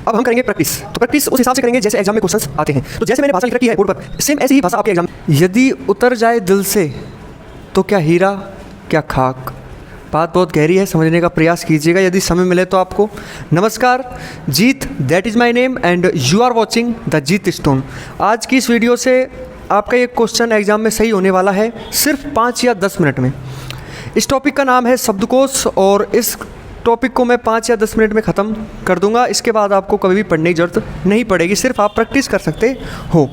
अब हम करेंगे प्रैक्टिस। तो प्रैक्टिस उस हिसाब से करेंगे जैसे एग्जाम में क्वेश्चंस आते हैं। तो जैसे मैंने भाषा लिख रखी है बोर्ड पर, सेम ऐसी ही भाषा आपके एग्जाम में। यदि उतर जाए दिल से तो क्या हीरा क्या खाक। बात बहुत गहरी है, समझने का प्रयास कीजिएगा यदि समय मिले तो आपको। नमस्कार, Jeet that is my name and you are watching the Jeet stone. आज की इस वीडियो से आपका ये क्वेश्चन एग्जाम में सही होने वाला है सिर्फ 5 या 10 मिनट में। इस टॉपिक का नाम है शब्दकोश और इस टॉपिक को मैं 5 या 10 मिनट में ख़त्म कर दूंगा। इसके बाद आपको कभी भी पढ़ने की ज़रूरत नहीं पड़ेगी, सिर्फ आप प्रैक्टिस कर सकते हो।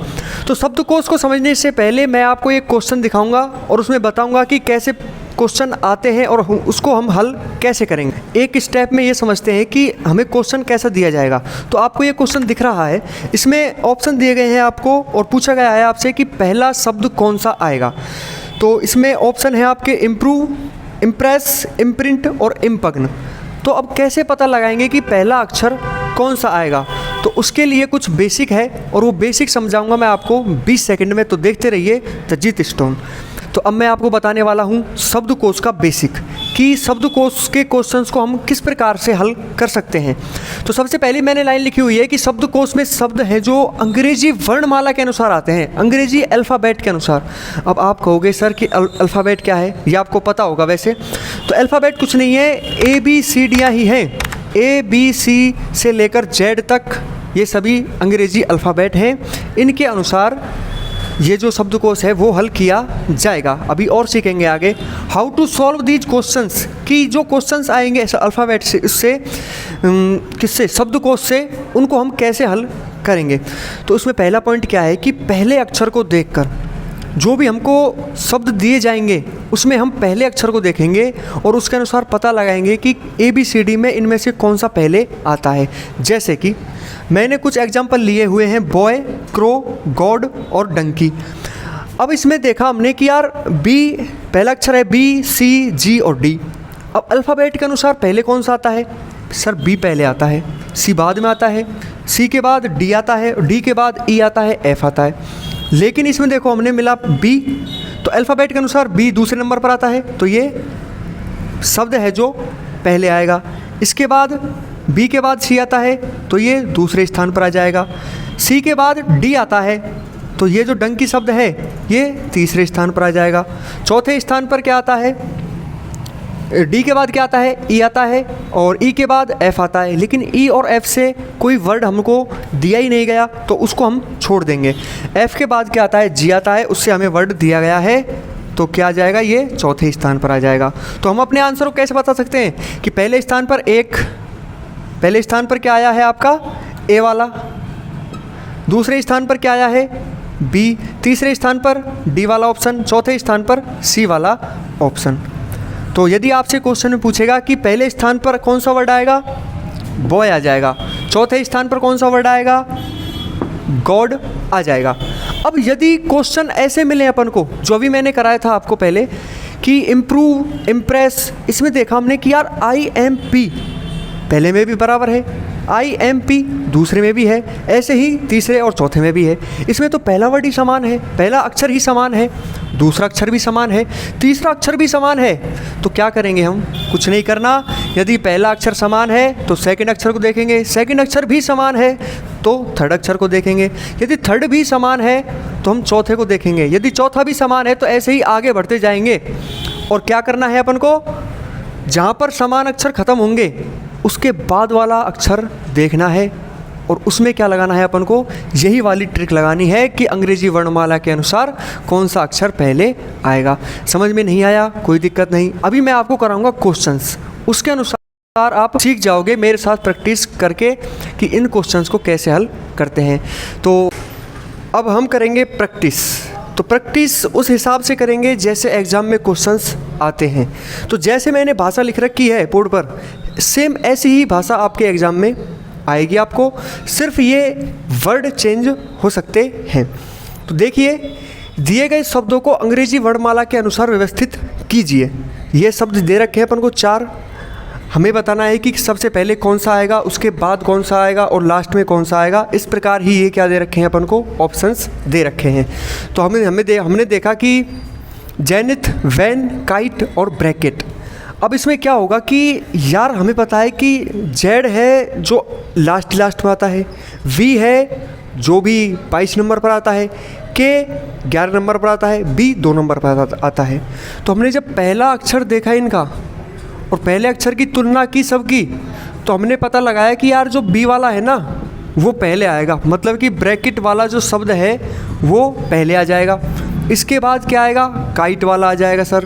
तो शब्दकोश को समझने से पहले मैं आपको एक क्वेश्चन दिखाऊंगा और उसमें बताऊंगा कि कैसे क्वेश्चन आते हैं और उसको हम हल कैसे करेंगे। एक स्टेप में ये समझते हैं कि हमें क्वेश्चन कैसा दिया जाएगा। तो आपको ये क्वेश्चन दिख रहा है, इसमें ऑप्शन दिए गए हैं आपको और पूछा गया है आपसे कि पहला शब्द कौन सा आएगा। तो इसमें ऑप्शन है आपके इम्प्रूव, इम्प्रेस, इम्प्रिंट और इम्पग्न। तो अब कैसे पता लगाएंगे कि पहला अक्षर कौन सा आएगा, तो उसके लिए कुछ बेसिक है और वो बेसिक समझाऊंगा मैं आपको 20 सेकंड में। तो देखते रहिए द जीत स्टोन। तो अब मैं आपको बताने वाला हूँ शब्दकोश का बेसिक, कि शब्दकोश के क्वेश्चंस को हम किस प्रकार से हल कर सकते हैं। तो सबसे पहले मैंने लाइन लिखी हुई है कि शब्दकोश में शब्द हैं जो अंग्रेजी वर्णमाला के अनुसार आते हैं, अंग्रेजी अल्फ़ाबेट के अनुसार। अब आप कहोगे सर कि अल्फ़ाबेट क्या है, ये आपको पता होगा वैसे। तो अल्फ़ाबेट कुछ नहीं है, ABCD ही हैं। ABC से लेकर Z तक ये सभी अंग्रेजी अल्फ़ाबेट हैं। इनके अनुसार ये जो शब्दकोश है वो हल किया जाएगा। अभी और सीखेंगे आगे how to solve these questions, कि जो क्वेश्चंस आएंगे अल्फ़ाबेट से, इससे किससे, शब्दकोश से, उनको हम कैसे हल करेंगे। तो उसमें पहला पॉइंट क्या है कि पहले अक्षर को देखकर जो भी हमको शब्द दिए जाएंगे उसमें हम पहले अक्षर को देखेंगे और उसके अनुसार पता लगाएंगे कि ABCD में इनमें से कौन सा पहले आता है। जैसे कि मैंने कुछ एग्जाम्पल लिए हुए हैं, बॉय, क्रो, गॉड और डंकी। अब इसमें देखा हमने कि यार B पहला अक्षर है, B, C, G और D। अब अल्फ़ाबेट के अनुसार पहले कौन सा आता है, सर B पहले आता है, C बाद में आता है, C के बाद D आता है, D के बाद E आता है, F आता है। लेकिन इसमें देखो हमने मिला B, तो अल्फ़ाबेट के अनुसार B दूसरे नंबर पर आता है, तो ये शब्द है जो पहले आएगा। इसके बाद B के बाद C आता है, तो ये दूसरे स्थान पर आ जाएगा। C के बाद D आता है, तो ये जो डंकी शब्द है ये तीसरे स्थान पर आ जाएगा। चौथे स्थान पर क्या आता है, D के बाद क्या आता है, E आता है और E के बाद F आता है। लेकिन E और F से कोई वर्ड हमको दिया ही नहीं गया, तो उसको हम छोड़ देंगे। F के बाद क्या आता है, G आता है, उससे हमें वर्ड दिया गया है, तो क्या आ जाएगा, ये चौथे स्थान पर आ जाएगा। तो हम अपने आंसर को कैसे बता सकते हैं कि पहले स्थान पर क्या आया है आपका A वाला, दूसरे स्थान पर क्या आया है B, तीसरे स्थान पर D वाला ऑप्शन, चौथे स्थान पर C वाला ऑप्शन। तो यदि आपसे क्वेश्चन में पूछेगा कि पहले स्थान पर कौन सा वर्ड आएगा, बॉय आ जाएगा, चौथे स्थान पर कौन सा वर्ड आएगा, गॉड आ जाएगा। अब यदि क्वेश्चन ऐसे मिले अपन को, जो अभी मैंने कराया था आपको पहले कि इम्प्रूव, इम्प्रेस, इसमें देखा हमने कि यार IMP पहले में भी बराबर है, IMP दूसरे में भी है, ऐसे ही तीसरे और चौथे में भी है। इसमें तो पहला वर्ड ही समान है, पहला अक्षर ही समान है, दूसरा अक्षर भी समान है, तीसरा अक्षर भी समान है। तो क्या करेंगे हम, कुछ नहीं करना। यदि पहला अक्षर समान है तो सेकंड अक्षर को देखेंगे, सेकंड अक्षर भी समान है तो थर्ड अक्षर को देखेंगे, यदि थर्ड भी समान है तो हम चौथे को देखेंगे, यदि चौथा भी समान है तो ऐसे ही आगे बढ़ते जाएंगे। और क्या करना है अपन को, जहाँ पर समान अक्षर ख़त्म होंगे उसके बाद वाला अक्षर देखना है और उसमें क्या लगाना है अपन को, यही वाली ट्रिक लगानी है कि अंग्रेजी वर्णमाला के अनुसार कौन सा अक्षर पहले आएगा। समझ में नहीं आया कोई दिक्कत नहीं, अभी मैं आपको कराऊंगा क्वेश्चंस, उसके अनुसार आप सीख जाओगे मेरे साथ प्रैक्टिस करके कि इन क्वेश्चंस को कैसे हल करते हैं। तो अब हम करेंगे प्रैक्टिस। तो प्रैक्टिस उस हिसाब से करेंगे जैसे एग्ज़ाम में क्वेश्चंस आते हैं। तो जैसे मैंने भाषा लिख रखी है बोर्ड पर, सेम ऐसी ही भाषा आपके एग्ज़ाम में आएगी आपको, सिर्फ ये वर्ड चेंज हो सकते हैं। तो देखिए, दिए गए शब्दों को अंग्रेजी वर्णमाला के अनुसार व्यवस्थित कीजिए। ये शब्द दे रखे हैं अपन को 4, हमें बताना है कि सबसे पहले कौन सा आएगा, उसके बाद कौन सा आएगा और लास्ट में कौन सा आएगा। इस प्रकार ही ये क्या दे रखे हैं अपन को, ऑप्शंस दे रखे हैं। तो हमने देखा कि जेनिथ, वैन, काइट और ब्रैकेट। अब इसमें क्या होगा कि यार हमें पता है कि जेड है जो लास्ट में आता है, वी है जो भी 22 नंबर पर आता है, के 11 नंबर पर आता है, बी 2 नंबर पर आता है। तो हमने जब पहला अक्षर देखा इनका और पहले अक्षर की तुलना की सबकी, तो हमने पता लगाया कि यार जो बी वाला है ना वो पहले आएगा, मतलब कि ब्रैकेट वाला जो शब्द है वो पहले आ जाएगा। इसके बाद क्या आएगा, काइट वाला आ जाएगा सर।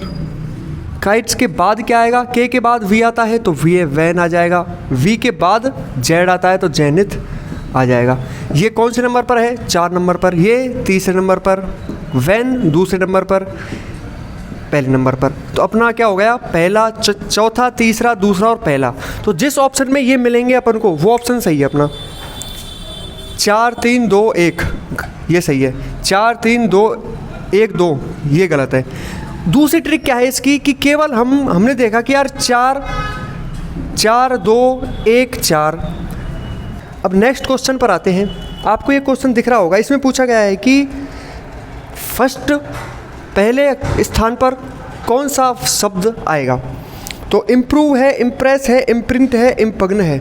काइट्स के बाद क्या आएगा, के बाद वी आता है तो वी वैन आ जाएगा, वी के बाद जेड आता है तो जैनिथ आ जाएगा। ये कौन से नंबर पर है, 4 नंबर पर, ये तीसरे नंबर पर, वैन दूसरे नंबर पर, पहले नंबर पर। तो अपना क्या हो गया, पहला, चौथा, तीसरा, दूसरा और पहला। तो जिस ऑप्शन में ये मिलेंगे अपन को वो ऑप्शन सही है अपना। 4 3 2 1 ये सही है, 4 3 2 1 2 ये गलत है। दूसरी ट्रिक क्या है इसकी कि केवल हमने देखा कि यार 4 4 2 1 4। अब नेक्स्ट क्वेश्चन पर आते हैं। आपको ये क्वेश्चन दिख रहा होगा, इसमें पूछा गया है कि फर्स्ट पहले स्थान पर कौन सा शब्द आएगा। तो इम्प्रूव है, इम्प्रेस है, इम्प्रिंट है, इम्पग्न है।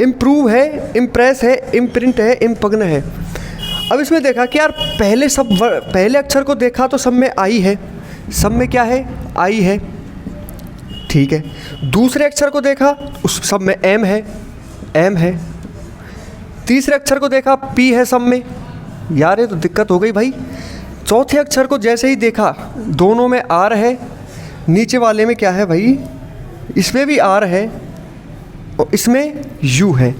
इम्प्रूव है, इम्प्रेस है, इम्प्रिंट है, इम्पग्न है। अब इसमें देखा कि यार पहले अक्षर को देखा तो सब में आई है, सब में क्या है, आई है, ठीक है। दूसरे अक्षर को देखा उस सब में एम है, एम है। तीसरे अक्षर को देखा पी है सब में, यार ये तो दिक्कत हो गई भाई। चौथे अक्षर को जैसे ही देखा दोनों में आर है, नीचे वाले में क्या है भाई, इसमें भी आर है और इसमें यू है।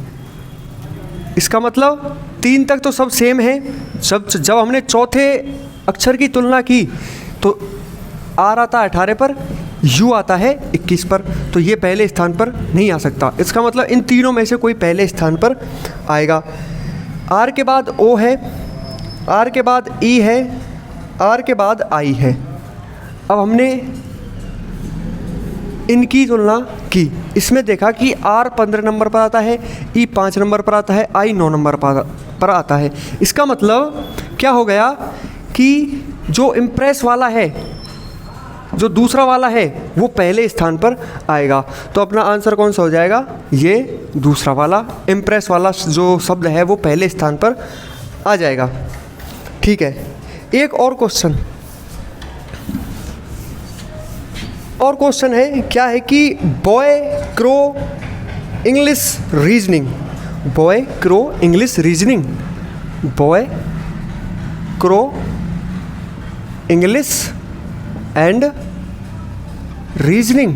इसका मतलब 3 तक तो सब सेम है। जब हमने चौथे अक्षर की तुलना की तो आर आता है 18 पर, यू आता है 21 पर, तो ये पहले स्थान पर नहीं आ सकता। इसका मतलब इन तीनों में से कोई पहले स्थान पर आएगा। आर के बाद ओ है, आर के बाद ई है, आर के बाद आई है। अब हमने इनकी तुलना की, इसमें देखा कि आर 15 नंबर पर आता है, ई 5 नंबर पर आता है, आई 9 नंबर पर आता है। इसका मतलब क्या हो गया कि जो इम्प्रेस वाला है, जो दूसरा वाला है वो पहले स्थान पर आएगा। तो अपना आंसर कौन सा हो जाएगा, ये दूसरा वाला इम्प्रेस वाला जो शब्द है वो पहले स्थान पर आ जाएगा, ठीक है। एक और क्वेश्चन है, क्या है कि boy crow English reasoning, boy crow English reasoning, boy crow English and reasoning.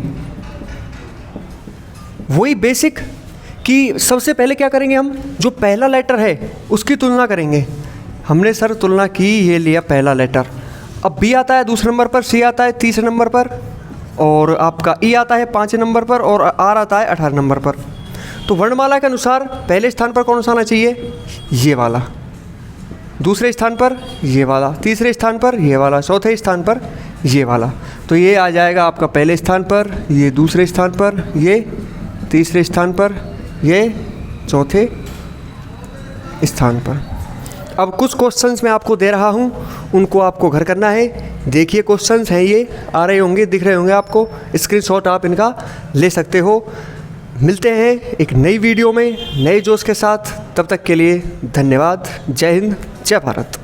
वही बेसिक कि सबसे पहले क्या करेंगे, हम जो पहला लेटर है उसकी तुलना करेंगे। हमने सर तुलना की, ये लिया पहला लेटर। अब बी आता है दूसरे नंबर पर, सी आता है तीसरे नंबर पर, और आपका ई आता है 5 नंबर पर, और आर आता है 18 नंबर पर। तो वर्णमाला के अनुसार पहले स्थान पर कौन सा आना चाहिए, ये वाला। दूसरे स्थान पर ये वाला, तीसरे स्थान पर ये वाला, चौथे स्थान पर ये वाला। तो ये आ जाएगा आपका पहले स्थान पर, ये दूसरे स्थान पर, ये तीसरे स्थान पर, ये चौथे स्थान पर। अब कुछ क्वेश्चंस मैं आपको दे रहा हूँ, उनको आपको घर करना है। देखिए क्वेश्चंस हैं, ये आ रहे होंगे, दिख रहे होंगे आपको, स्क्रीनशॉट आप इनका ले सकते हो। मिलते हैं एक नई वीडियो में नए जोश के साथ, तब तक के लिए धन्यवाद। जय हिंद, जय भारत।